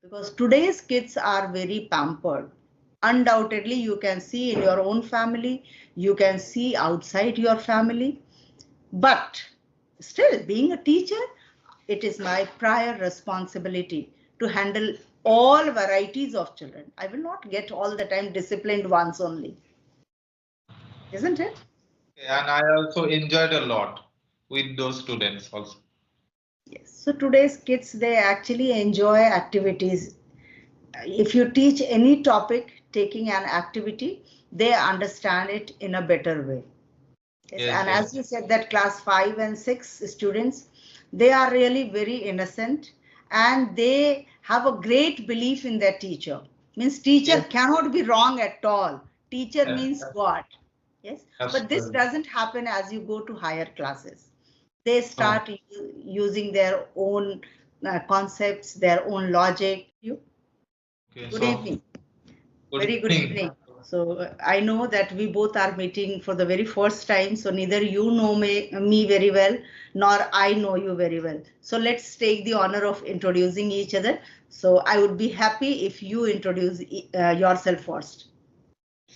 because today's kids are very pampered. Undoubtedly, you can see in your own family, you can see outside your family. But still, being a teacher, it is my prior responsibility to handle all varieties of children. I will not get all the time disciplined ones only. Isn't it? And I also enjoyed a lot with those students also. Yes. So today's kids, they actually enjoy activities. If you teach any topic, taking an activity, they understand it in a better way. Yes. Yes, And yes. as you said that class 5 and 6 students, they are really very innocent and they have a great belief in their teacher. Means teacher Yes. cannot be wrong at all. Teacher Yes. means God. Yes. But this Absolutely. doesn't happen as you go to higher classes. They Oh, start using their own concepts, their own logic. You. okay. Good So, evening. good Very good evening. evening. So I know that we both are meeting for the very first time. So neither you know me very well, nor I know you very well. So let's take the honor of introducing each other. So I would be happy if you introduce yourself first.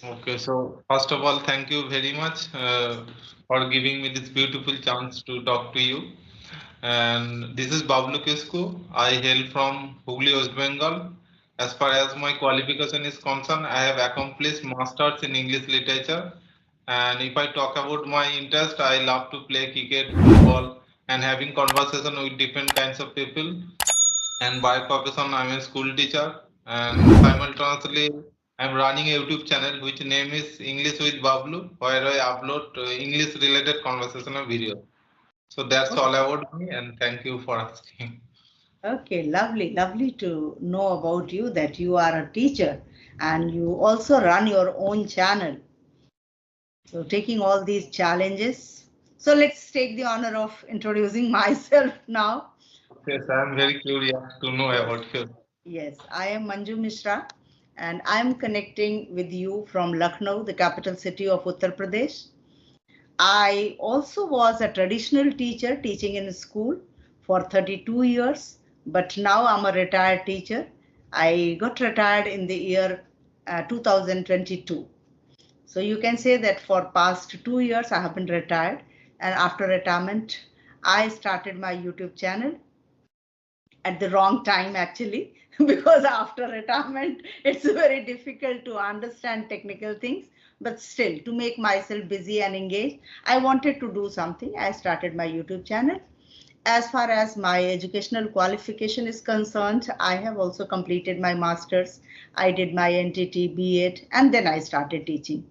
Okay, so first of all, thank you very much for giving me this beautiful chance to talk to you. And this is Bablu Kisku. I hail from Hooghly, West Bengal. As far as my qualification is concerned, I have accomplished masters in English literature. And if I talk about my interest, I love to play cricket, football, and having conversation with different kinds of people. And by profession, I'm a school teacher. And simultaneously, I'm running a YouTube channel which name is English with Bablu, where I upload English related conversational video. So that's all about me, and thank you for asking. Okay, lovely, lovely to know about you that you are a teacher and you also run your own channel. So taking all these challenges. So let's take the honor of introducing myself now. Yes, I'm very curious to know Yes, about you. yes, I am Manju Mishra and I'm connecting with you from Lucknow, the capital city of Uttar Pradesh. I also was a traditional teacher teaching in a school for 32 years, but now I'm a retired teacher. I got retired in the year 2022. So you can say that for past 2 years I have been retired, and after retirement I started my YouTube channel at the wrong time actually because after retirement it's very difficult to understand technical things, but still to make myself busy and engaged I wanted to do something. I started my YouTube channel. As far as my educational qualification is concerned, I have also completed my masters. I did my NTT B.Ed and then I started teaching.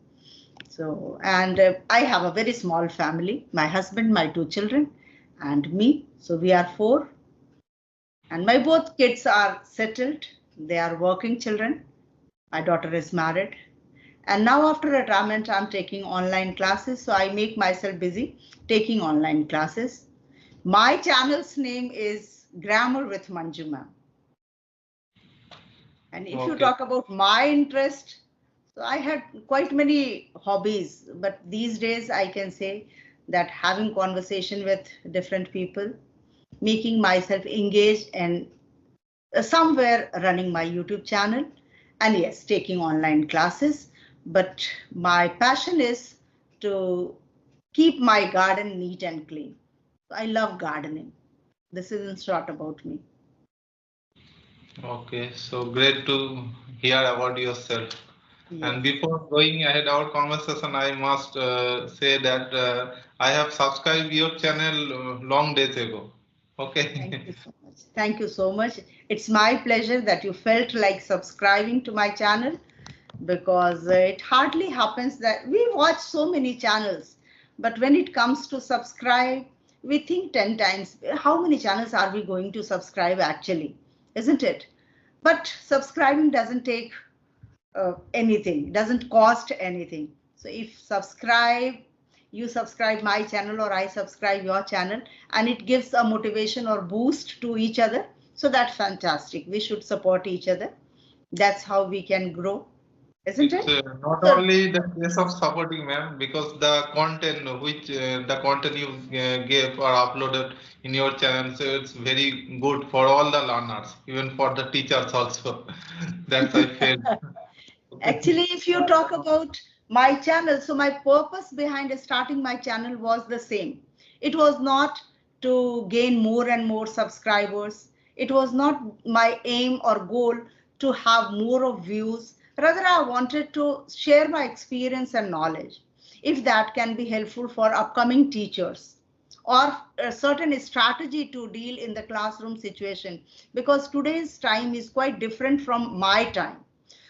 So, and I have a very small family, my husband, my 2 children, and me. So we are 4. And my both kids are settled. They are working children. My daughter is married. And now after retirement, I'm taking online classes. So I make myself busy taking online classes. My channel's name is Grammar with Manjumaam. And if you Okay. talk about my interest, so I had quite many hobbies, but these days I can say that having conversation with different people, making myself engaged and somewhere running my YouTube channel, and yes, taking online classes. But my passion is to keep my garden neat and clean. I love gardening. This is in short about me. Okay, so great to hear about yourself. And Yes. before going ahead our conversation, I must say that I have subscribed your channel long days ago. Thank Okay. you so much. Thank you so much. It's my pleasure that you felt like subscribing to my channel because it hardly happens that we watch so many channels. But when it comes to subscribe, we think 10 times, how many channels are we going to subscribe actually? Isn't it? But subscribing doesn't take anything, doesn't cost anything. So if you subscribe my channel or I subscribe your channel and it gives a motivation or boost to each other, so that's fantastic. We should support each other. That's how we can grow. isn't It's it? not So only the case of supporting, ma'am, because the content which the content you gave or uploaded in your channel, so it's very good for all the learners, even for the teachers also. That's I felt. Okay. actually, if you talk about my channel, so my purpose behind starting my channel was the same. It was not to gain more and more subscribers. It was not my aim or goal to have more of views. Rather, I wanted to share my experience and knowledge. If that can be helpful for upcoming teachers or a certain strategy to deal in the classroom situation, because today's time is quite different from my time.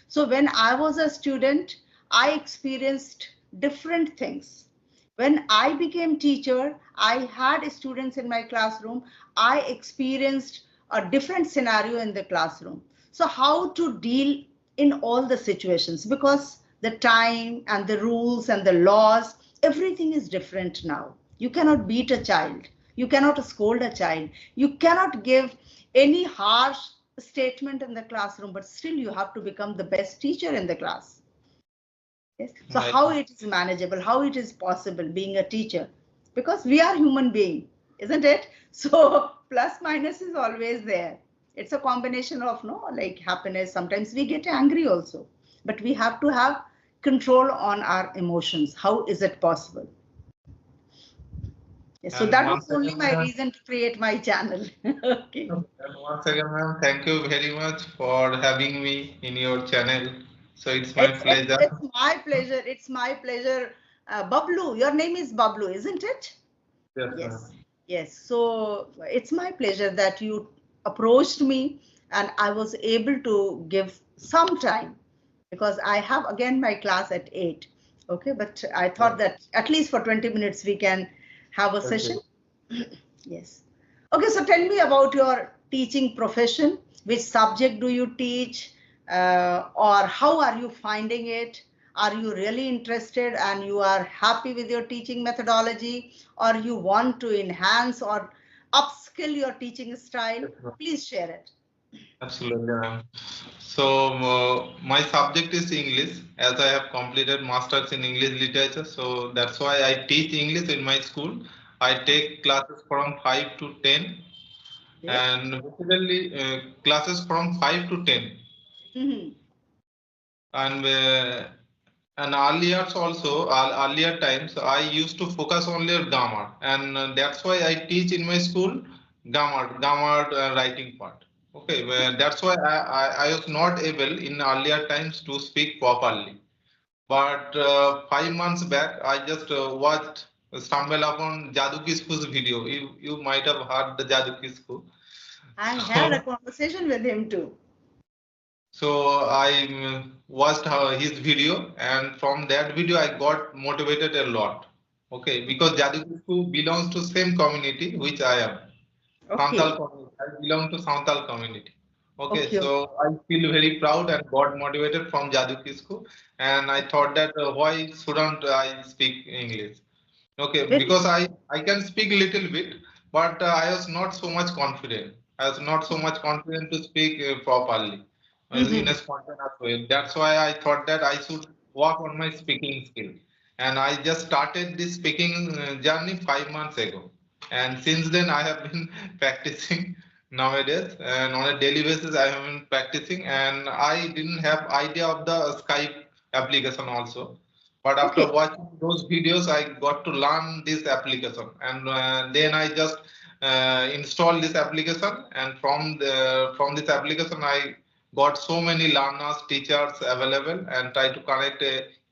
So when I was a student, I experienced different things. When I became teacher, I had students in my classroom. I experienced a different scenario in the classroom. So how to deal in all the situations, because the time and the rules and the laws, everything is different now. You cannot beat a child. You cannot scold a child. You cannot give any harsh statement in the classroom, but still you have to become the best teacher in the class. Yes. So Right. how it is manageable, how it is possible being a teacher, because we are human being, isn't it? So plus minus is always there. It's a combination of no, like happiness. Sometimes we get angry also, but we have to have control on our emotions. How is it possible? Yes, so And that was once only again, my ma'am, reason to create my channel. Okay. and once again, ma'am, thank you very much for having me in your channel. So it's my pleasure. It's my pleasure. It's my pleasure. Bablu, your name is Bablu, isn't it? Yes, Yes. ma'am. Yes. So it's my pleasure that you approached me and I was able to give some time, because I have again my class at 8. Okay. But I thought that at least for 20 minutes we can have a Okay. session. Yes. Okay, so tell me about your teaching profession. Which subject do you teach? Or how are you finding it? Are you really interested and you are happy with your teaching methodology, or you want to enhance or upskill your teaching style? Yes, ma'am. Please share it. Absolutely, ma'am. So my subject is English, as I have completed masters in English literature. So that's why I teach English in my school. I take classes from 5 to 10, Okay. and basically classes from 5 to 10. Mm-hmm. And earlier also, earlier times, I used to focus only on grammar, and that's why I teach in my school grammar writing part. Okay, well, that's why I was not able in earlier times to speak properly. But 5 months back, I just watched stumble upon Jadu Kisku's video. You might have heard the Jadu Kisku. I had a So conversation with him too. I watched his video, and from that video I got motivated a lot. Okay, because Jadikuku belongs to same community which I am. Santal Okay. community. I belong to Santal community. Okay, Okay. so I feel very proud and got motivated from Jadu Kisku, and I thought that why shouldn't I speak English? Okay, Very. because I can speak a little bit, but I was not so much confident. I was not so much confident to speak properly in a Mm-hmm. spontaneous way. That's why I thought that I should work on my speaking skill, and I just started this speaking journey 5 months ago. And since then, I have been practicing nowadays, and on a daily basis, I have been practicing. And I didn't have idea of the Skype application also, but after Okay. watching those videos, I got to learn this application, and then I just installed this application. And from this application, I got so many learners, teachers available, and try to connect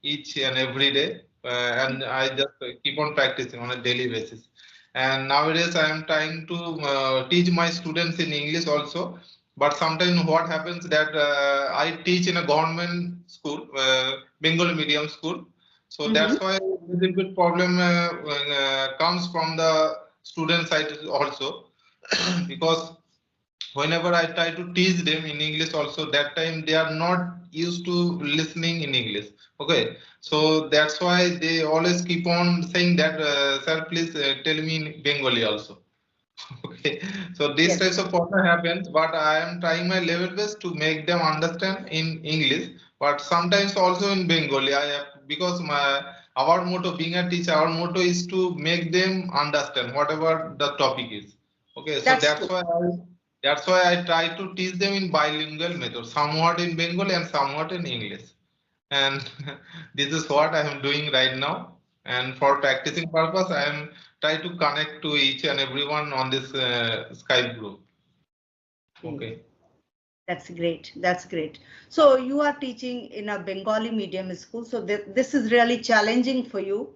each and every day. And I just keep on practicing on a daily basis. And nowadays, I am trying to teach my students in English also. But sometimes what happens that I teach in a government school, Bengali medium school, so Mm-hmm. that's why a little bit problem comes from the student side also, because whenever I try to teach them in English also, that time they are not used to listening in English. Okay, so that's why they always keep on saying that, sir, please tell me in Bengali also. Okay, so these Yes, types of problem happens, but I am trying my level best to make them understand in English, but sometimes also in Bengali. I have, because our motto being a teacher, our motto is to make them understand whatever the topic is. Okay, so that's true. that's why I try to teach them in bilingual method, somewhat in Bengali and somewhat in English. And this is what I am doing right now. And for practicing purpose, I am try to connect to each and everyone on this Skype group. Okay. Okay. That's great. That's great. So you are teaching in a Bengali medium school. So this is really challenging for you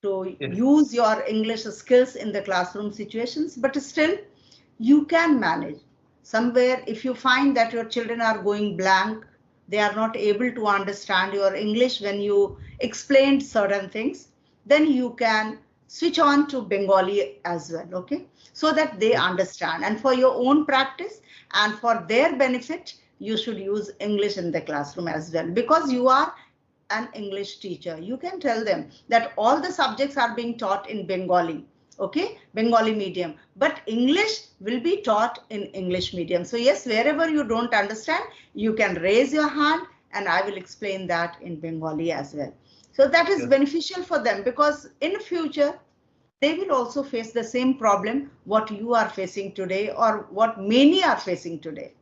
to Yes. use your English skills in the classroom situations, but still you can manage. Somewhere, if you find that your children are going blank, they are not able to understand your English when you explained certain things, then you can switch on to Bengali as well, okay? So that they understand. And for your own practice and for their benefit, you should use English in the classroom as well, because you are an English teacher. You can tell them that all the subjects are being taught in Bengali, okay, Bengali medium, but English will be taught in English medium. So yes, wherever you don't understand, you can raise your hand and I will explain that in Bengali as well. So that is Yes. beneficial for them, because in future they will also face the same problem what you are facing today or what many are facing today,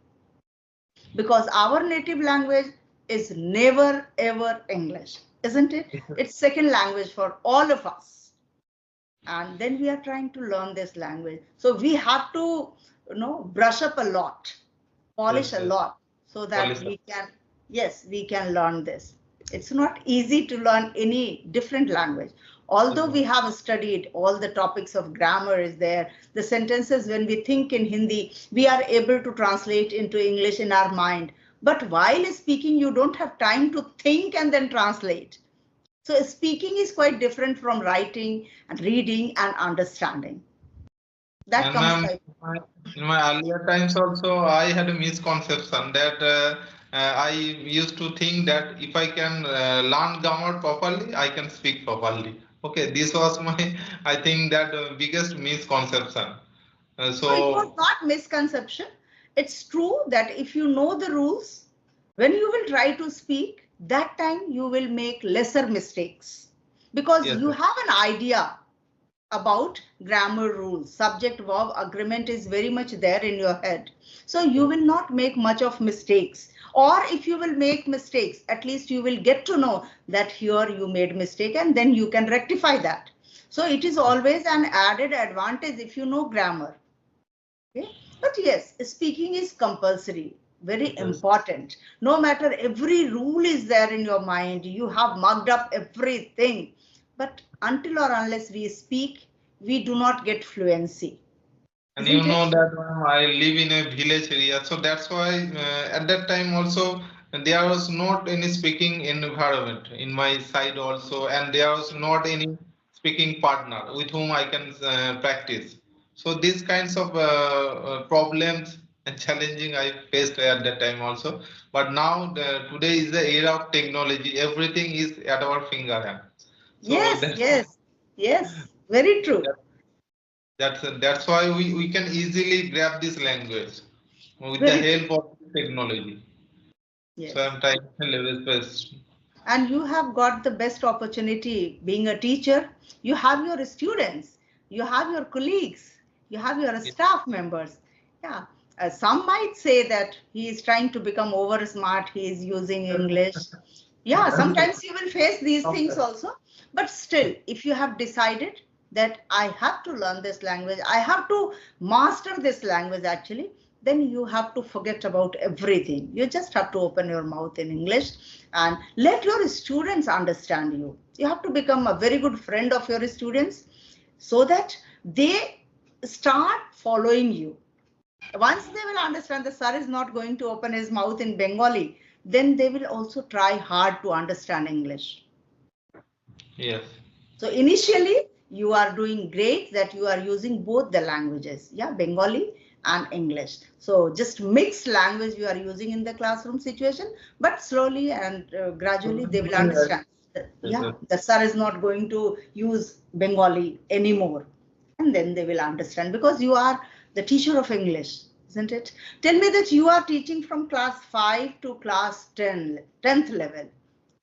because our native language is never ever English, isn't it? It's second language for all of us. And then we are trying to learn this language. So we have to, brush up a lot, polish Yes. a Yes. lot so that Policy. we can, yes, we can learn this. It's not easy to learn any different language. Although we have studied all the topics of grammar is there, the sentences when we think in Hindi, we are able to translate into English in our mind. But while speaking, you don't have time to think and then translate. So speaking is quite different from writing and reading and understanding. That And comes ma'am, by. in my earlier times also, I had a misconception that I used to think that if I can learn grammar properly, I can speak properly. Okay, this was my, I think that biggest misconception. So it was So not misconception. It's true that if you know the rules, when you will try to speak, that time you will make lesser mistakes because yes, you have an idea about grammar rules. Subject verb agreement is very much there in your head. So you yes, will not make much of mistakes. Or if you will make mistakes, at least you will get to know that here you made mistake and then you can rectify that. So it is always an added advantage if you know grammar. Okay? But yes, speaking is compulsory, very yes. important. No matter every rule is there in your mind, you have mugged up everything. But until or unless we speak, we do not get fluency, And you isn't know it? that I live in a village area, so that's why at that time also there was not any speaking environment in my side also, and there was not any speaking partner with whom I can practice. So these kinds of problems and challenging I faced at that time also. But now today is the era of technology. Everything is at our finger hand. So Yes, yes, yes, very true. that's why we can easily grab this language with the Very true. help of technology. So Yes. I'm trying to leverage best. And you have got the best opportunity being a teacher. You have your students, you have your colleagues, you have your staff members. Yeah, some might say that he is trying to become over smart, he is using English. Yeah, sometimes you will face these things also, but still, if you have decided that I have to learn this language, I have to master this language actually, then you have to forget about everything. You just have to open your mouth in English and let your students understand you. You have to become a very good friend of your students so that they start following you. Once they will understand the sir is not going to open his mouth in Bengali, then they will also try hard to understand English. Yes. So initially, you are doing great that you are using both the languages, yeah, Bengali and English. So just mixed language you are using in the classroom situation, but slowly and gradually they will understand. Yes, Yeah, yes. the sir is not going to use Bengali anymore. and then they will understand, because you are the teacher of English, isn't it? Tell me that you are teaching from class 5 to class 10th level.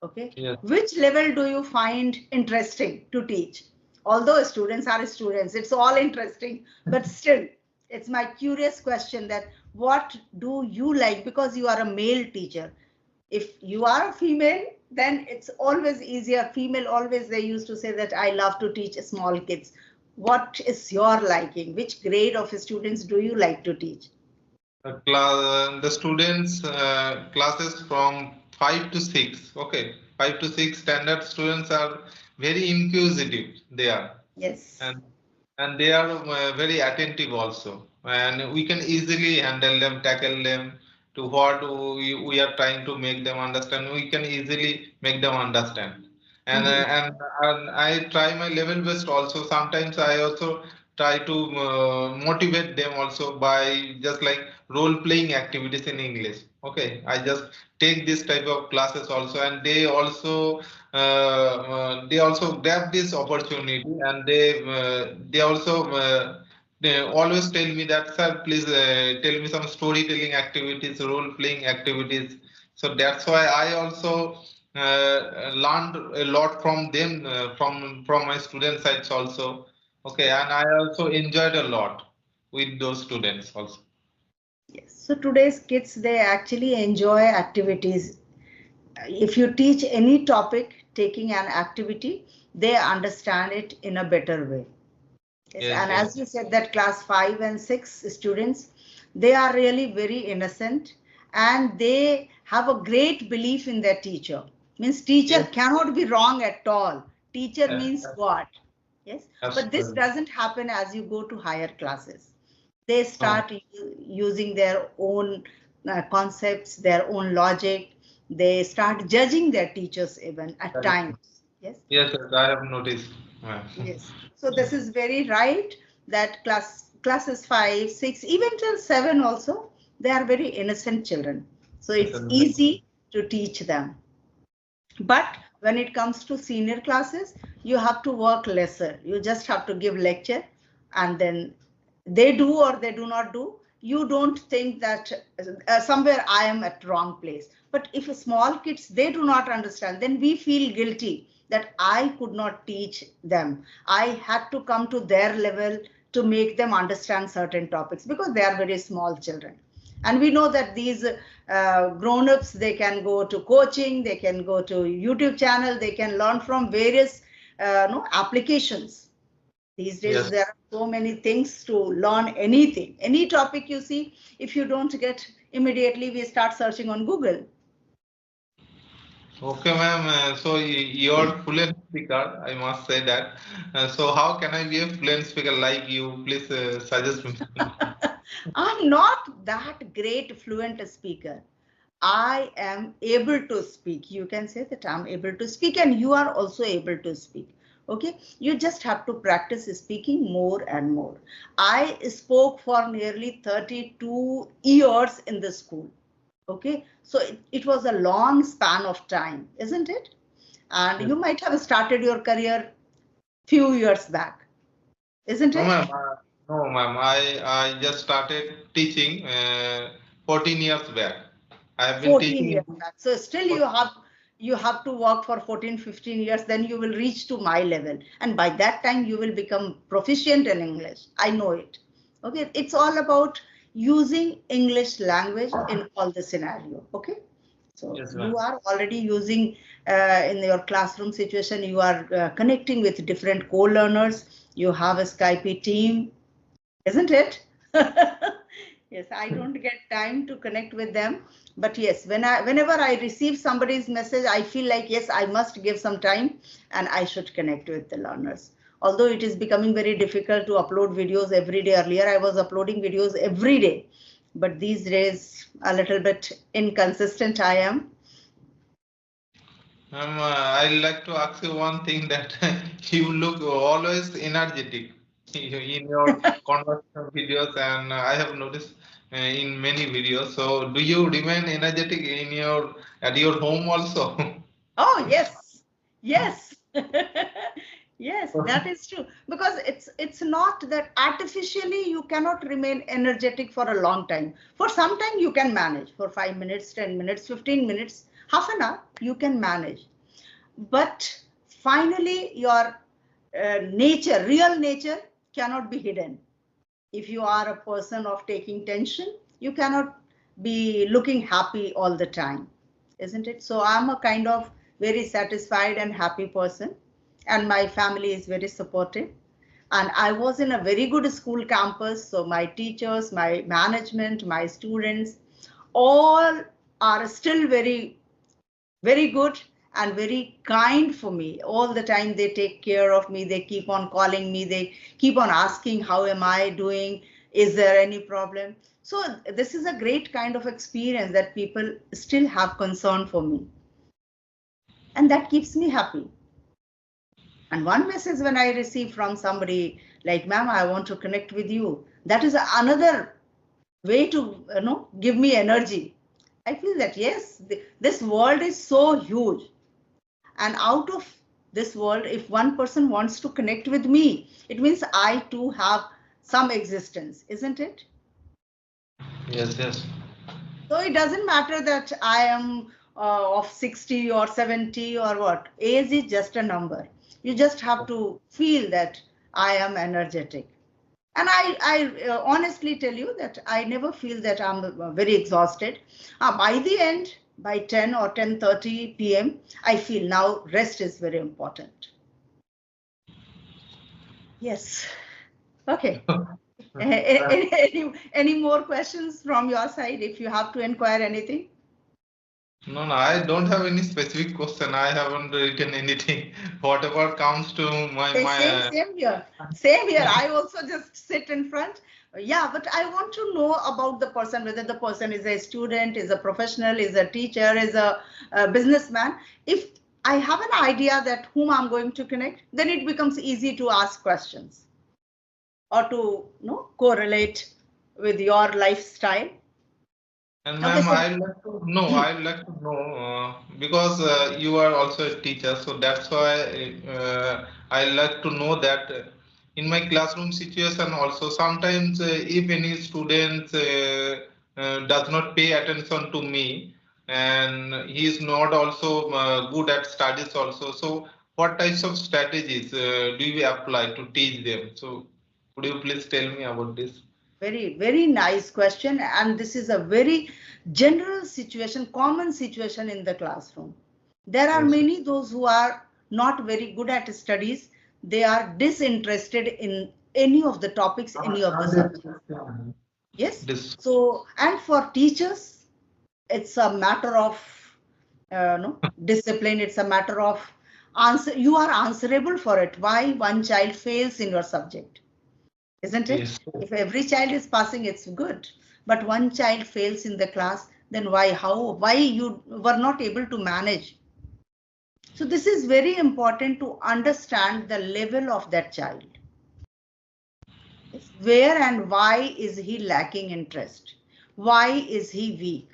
Okay. Yes. Which level do you find interesting to teach? Although students are students, it's all interesting, but still, it's my curious question that what do you like, because you are a male teacher. If you are a female, then it's always easier. Female always, they used to say that I love to teach small kids. What is your liking? Which grade of students do you like to teach? The students classes from 5 to 6. Okay, 5 to 6 standard students are very inquisitive. They are. Yes. And they are very attentive also, and we can easily handle them, tackle them to what we are trying to make them understand. We can easily make them understand, and I try my level best also. Sometimes I also try to motivate them also by just like role playing activities in English. Okay, I just take this type of classes also, and they also grab this opportunity, and they also they always tell me that, sir, please tell me some storytelling activities, role playing activities. So that's why I also learned a lot from them, from my student sides also. Okay, and I also enjoyed a lot with those students also. Yes. So today's kids, they actually enjoy activities. If you teach any topic, taking an activity, they understand it in a better way. Yes. Yes, And yes. as you said, that class 5 and 6 students, they are really very innocent, and they have a great belief in their teacher. Means teacher Yes. cannot be wrong at all. Teacher Yes. means God. Yes. But this Absolutely. doesn't happen as you go to higher classes. They Oh. start using their own concepts, their own logic. They start judging their teachers even at times. Yes. Yes, yes, I have noticed. Yeah. Yes. So this is very right that classes 5, 6, even till 7 also, they are very innocent children. So Yes, it's easy to teach them. But when it comes to senior classes, you have to work lesser. You just have to give lecture, and then they do or they do not do. You don't think that somewhere I am at wrong place. But if small kids, they do not understand, then we feel guilty that I could not teach them. I had to come to their level to make them understand certain topics, because they are very small children. And we know that these grown-ups, they can go to coaching, they can go to YouTube channel, they can learn from various applications. These days, yes. there are so many things to learn anything. Any topic you see, if you don't get immediately, we start searching on Google. Okay, ma'am. So you're fluent speaker, I must say that. So how can I be a fluent speaker like you? Please suggest me. I'm not that great fluent speaker. I am able to speak. You can say that I'm able to speak, and you are also able to speak. Okay, you just have to practice speaking more and more. I spoke for nearly 32 years in the school. Okay, so it was a long span of time, isn't it? And Yes. you might have started your career few years back, isn't No, it? ma'am. No, ma'am. I just started teaching 14 years back. I have been 14 teaching. years back. So still you have to work for 14, 15 years, then you will reach to my level. And by that time you will become proficient in English. I know it. Okay, it's all about using English language in all the scenario. Okay. So Yes, you ma'am. are already using in your classroom situation, you are connecting with different co-learners. You have a Skype team, isn't it? Yes, I don't get time to connect with them, but yes, whenever I receive somebody's message, I feel like yes, I must give some time and I should connect with the learners. Although it is becoming very difficult to upload videos every day. Earlier, I was uploading videos every day, but these days a little bit inconsistent I am. Ma'am, I'd like to ask you one thing that you look always energetic in your conversation videos, and I have noticed in many videos. So, do you remain energetic in your at your home also? Oh, yes, yes. Yes, that is true. Because it's not that artificially you cannot remain energetic for a long time. For some time you can manage. For 5 minutes, 10 minutes, 15 minutes, half an hour, you can manage. But finally, your nature, real nature, cannot be hidden. If you are a person of taking tension, you cannot be looking happy all the time, isn't it? So I'm a kind of very satisfied and happy person, and my family is very supportive. And I was in a very good school campus, so my teachers, my management, my students, all are still very good and very kind for me. All the time they take care of me. They keep on calling me. They keep on asking, how am I doing? Is there any problem? So this is a great kind of experience that people still have concern for me. And that keeps me happy. And one message when I receive from somebody like, ma'am, I want to connect with you. That is another way to, give me energy. I feel that, yes, this world is so huge. And out of this world, if one person wants to connect with me, it means I too have some existence, isn't it? Yes, yes. So it doesn't matter that I am of 60 or 70 or what. Age is just a number. You just have to feel that I am energetic. And I honestly tell you that I never feel that I'm very exhausted. By the end, by 10 or 10:30 p.m., I feel now rest is very important. Yes. Okay. Any more questions from your side if you have to inquire anything? No, I don't have any specific question. I haven't written anything. Whatever comes to Same here. Same here. I also just sit in front. Yeah, but I want to know about the person, whether the person is a student, is a professional, is a teacher, is a businessman. If I have an idea that whom I'm going to connect, then it becomes easy to ask questions or to correlate with your lifestyle. And Okay, ma'am, so I'd like to know because you are also a teacher, so that's why I like to know that in my classroom situation also sometimes if any student does not pay attention to me and he is not also good at studies also. So what types of strategies do you apply to teach them? So could you please tell me about this? very, very nice question. And this is a very general situation, common situation in the classroom. There are Yes. many those who are not very good at studies. They are disinterested in any of the topics, any of the subjects. Yes. This. So, and for teachers, it's a matter of discipline. It's a matter of answer. You are answerable for it. Why one child fails in your subject? Isn't it? Yes. If every child is passing, it's good. But one child fails in the class, then why? How? Why you were not able to manage? So this is very important to understand the level of that child. Where and why is he lacking interest? Why is he weak?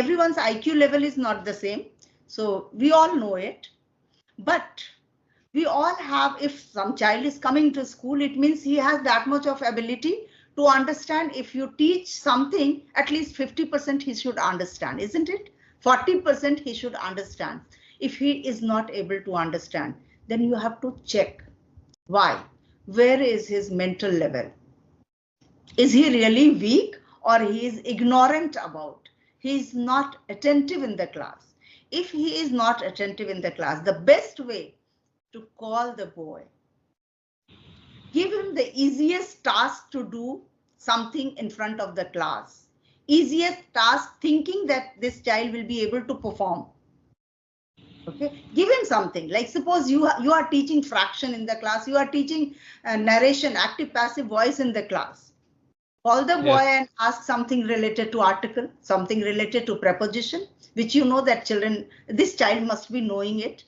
Everyone's IQ level is not the same. So we all know it. But we all have, if some child is coming to school, it means he has that much of ability to understand. If you teach something, at least 50% he should understand, isn't it? 40% he should understand. If he is not able to understand, then you have to check why. Where is his mental level? Is he really weak or he is ignorant about? He is not attentive in the class. If he is not attentive in the class, the best way to call the boy, give him the easiest task to do something in front of the class, easiest task, thinking that this child will be able to perform. Okay, give him something like, suppose you are teaching fraction in the class, you are teaching narration, active passive voice in the class. Call the boy and ask something related to article, something related to preposition, which you know that this child must be knowing it.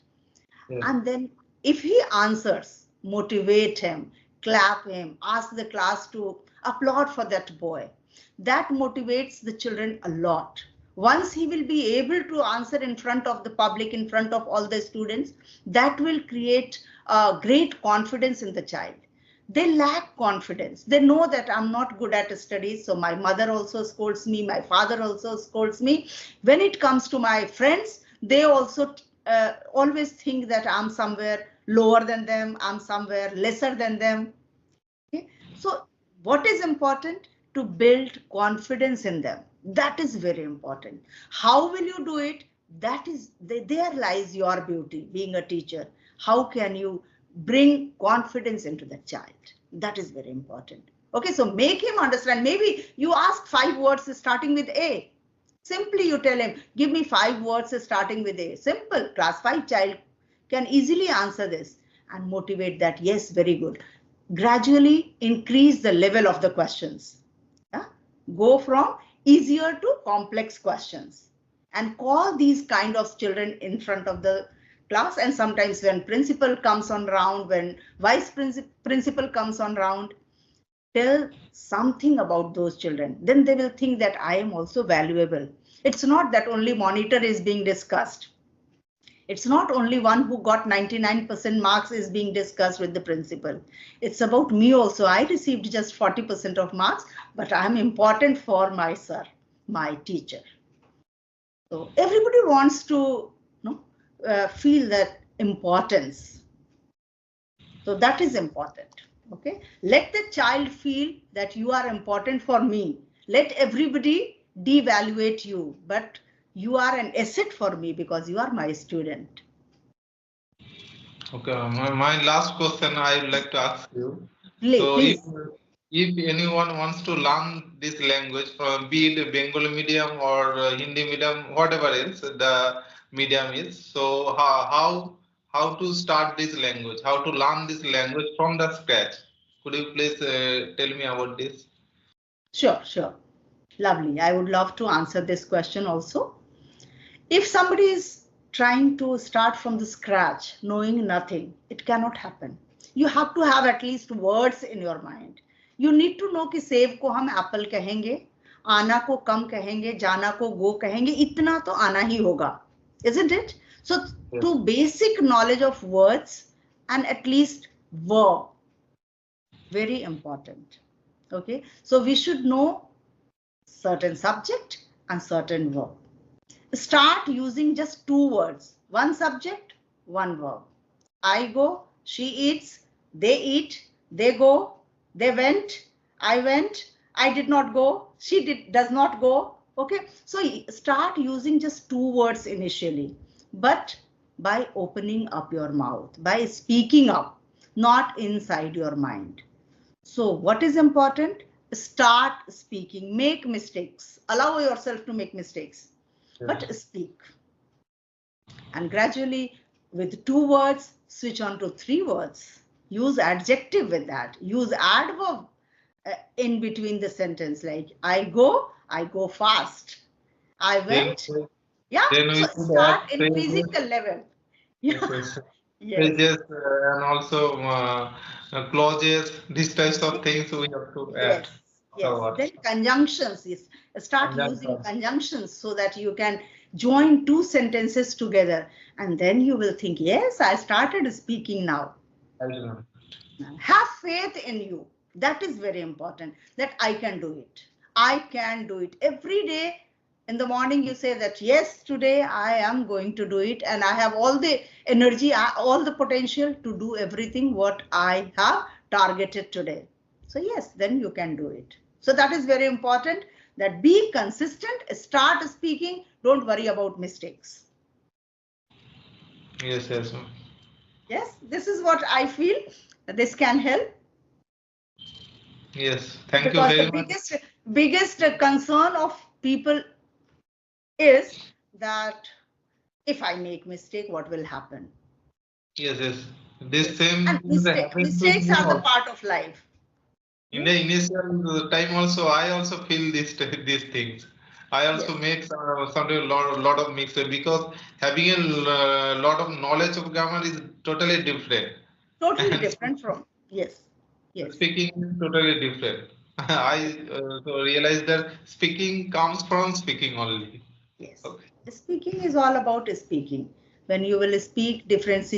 Yes. And then if he answers, motivate him, clap him, ask the class to applaud for that boy. That motivates the children a lot. Once he will be able to answer in front of the public, in front of all the students, that will create great confidence in the child. They lack confidence. They know that I'm not good at studies, so my mother also scolds me, my father also scolds me. When it comes to my friends, they also always think that I'm somewhere lower than them, I'm somewhere lesser than them. Okay? So what is important? To build confidence in them. That is very important. How will you do it? That is, there lies your beauty being a teacher. How can you bring confidence into the child? That is very important. Okay, so make him understand. Maybe you ask 5 words starting with A. Simply you tell him, give me 5 words starting with A. Simple. Class 5 child can easily answer this and motivate that. Yes, very good. Gradually increase the level of the questions. Yeah? Go from easier to complex questions and call these kind of children in front of the class. And sometimes when principal comes on round, when vice principal comes on round, tell something about those children. Then they will think that I am also valuable. It's not that only monitor is being discussed. It's not only one who got 99% marks is being discussed with the principal. It's about me also. I received just 40% of marks, but I'm important for my sir, my teacher. So everybody wants to feel that importance. So that is important. Okay. Let the child feel that you are important for me. Let everybody devaluate you, but you are an asset for me because you are my student. Okay, my last question I would like to ask you. Please. If anyone wants to learn this language from, be it Bengali medium or Hindi medium, whatever else the medium is, so how to start this language? How to learn this language from the scratch? Could you please tell me about this? Sure. Lovely. I would love to answer this question also. If somebody is trying to start from the scratch, knowing nothing, it cannot happen. You have to have at least words in your mind. You need to know कि सेब को हम Apple कहेंगे, आना को कम कहेंगे, जाना को गो कहेंगे, इतना तो आना ही होगा, isn't it? So to basic knowledge of words and at least verb, very important. Okay, so we should know certain subject and certain verb. Start using just 2 words, one subject, one verb. I go, she eats, they eat, they go, they went, I did not go, does not go. Okay, so start using just 2 words initially, but by opening up your mouth, by speaking up, not inside your mind. So what is important? Start speaking, make mistakes, allow yourself to make mistakes, but speak. And gradually with 2 words, switch on to 3 words. Use adjective with that. Use adverb in between the sentence, like I go fast. I went. So start increasing the level. Yes. And also clauses, these types of things we have to add. Yes. Then conjunctions. Start using conjunctions so that you can join 2 sentences together. And then you will think, yes, I started speaking now. Have faith in you. That is very important, that I can do it. I can do it. Every day in the morning you say that, yes, today I am going to do it and I have all the energy, all the potential to do everything what I have targeted today. So yes, then you can do it. So that is very important, that be consistent, start speaking, don't worry about mistakes. Yes. Yes, this is what I feel. This can help. Yes, thank you very much. The biggest concern of people is that if I make mistake, what will happen? Yes. This same and mistakes are the part of life. In the initial time also, I also feel these things. I also make sometimes lot of mixture, because having a lot of knowledge of grammar is totally different. Totally different from speaking is totally different. I so realized that speaking comes from speaking only. Yes. Okay. Speaking is all about speaking. When you will speak, different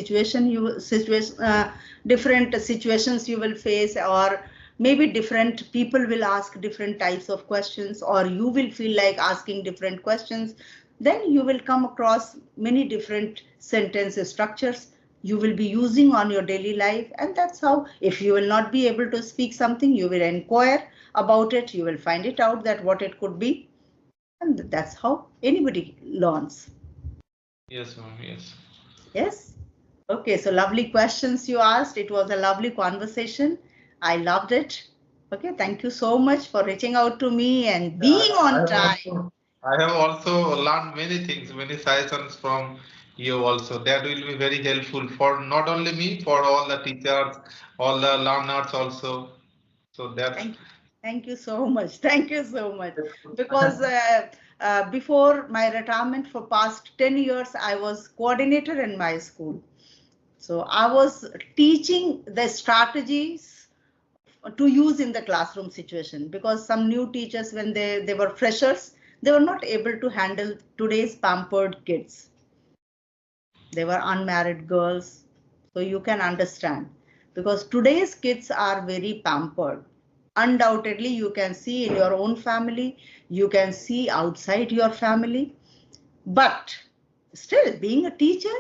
different situations you will face, or maybe different people will ask different types of questions, or you will feel like asking different questions. Then you will come across many different sentence structures you will be using on your daily life. And that's how, if you will not be able to speak something, you will inquire about it, you will find it out that what it could be. And that's how anybody learns. Yes, ma'am. Yes. Yes. Okay, so lovely questions you asked. It was a lovely conversation. I loved it. Okay, thank you so much for reaching out to me and being on time. I have also learned many things, many suggestions from you also. That will be very helpful for not only me, for all the teachers, all the learners also. So that's Thank you. Thank you so much. Thank you so much. Because before my retirement for past 10 years, I was coordinator in my school. So I was teaching the strategies to use in the classroom situation, because some new teachers, when they were freshers, they were not able to handle today's pampered kids. They were unmarried girls. So you can understand, because today's kids are very pampered. Undoubtedly, you can see in your own family, you can see outside your family. But still, being a teacher,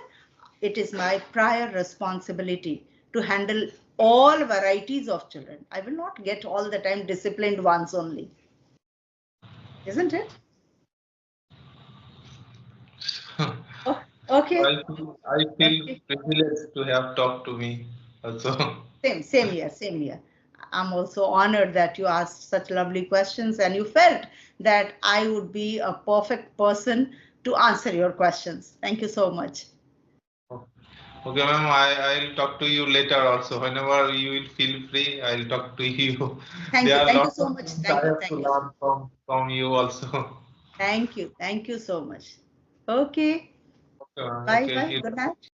it is my prior responsibility to handle all varieties of children. I will not get all the time disciplined ones only. Isn't it? Oh, okay. I feel Okay. privileged to have talked to me also. Same here, same here. I'm also honored that you asked such lovely questions and you felt that I would be a perfect person to answer your questions. Thank you so much. Okay, ma'am, I'll talk to you later also. Whenever you will feel free, I'll talk to you. Thank There you. are Thank you lots so of much. things I Thank you. have to Thank you. learn from you also. Thank you. Thank you so much. Okay. Okay, ma'am. Bye Okay, bye. Good night.